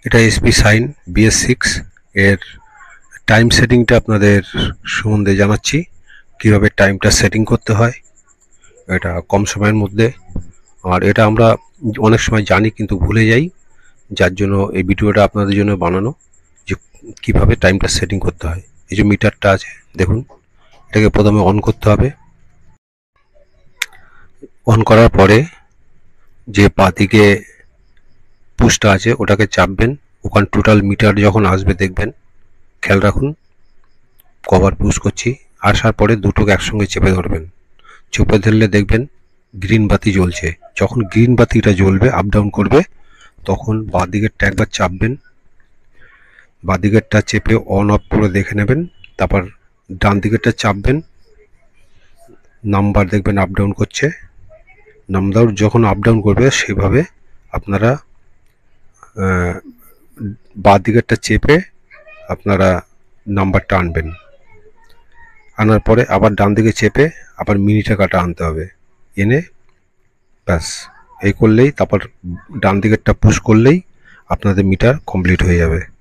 এটা SP sign BS6 এর time সেটিংটা আপনাদের সম্বন্ধে জানাচ্ছি, কিভাবে টাইমটা সেটিং করতে হয় এটা কম সময়ের মধ্যে। আর এটা আমরা অনেক সময় জানি কিন্তু ভুলে যাই, যার জন্য এই ভিডিওটা আপনাদের জন্য বানানো, যে কিভাবে টাইমটা সেটিং করতে হয়। এই যে মিটারটা আছে দেখুন, এটাকে প্রথমে অন করতে হবে। অন করার পরে যে বাঁদিকে পুশটা আছে ওটাকে চাপবেন, ওখানে টোটাল মিটার যখন আসবে দেখবেন, খেয়াল রাখুন কভার পুশ করছি, আসার পরে দুটোকে একসঙ্গে চেপে ধরবেন। চেপে ধরলে দেখবেন গ্রিন বাতি জ্বলছে। যখন গ্রিন বাতিটা জ্বলবে আপ ডাউন করবে, তখন বাঁ দিকেরটা একবার চাপবেন, বাঁ দিকেরটা চেপে অন অফ করে দেখে নেবেন। তারপর ডান দিকেরটা চাপবেন, নাম্বার দেখবেন আপ ডাউন করছে। নাম্বার যখন আপ ডাউন করবে সেভাবে আপনারা বাঁ দিকেরটা চেপে আপনারা নাম্বারটা আনবেন। আনার পরে আবার ডান দিকে চেপে আবার মিনিটের কাটা আনতে হবে, এনে ব্যাস এই করলেই, তারপর ডান দিকেরটা পুশ করলেই আপনাদের মিটার কমপ্লিট হয়ে যাবে।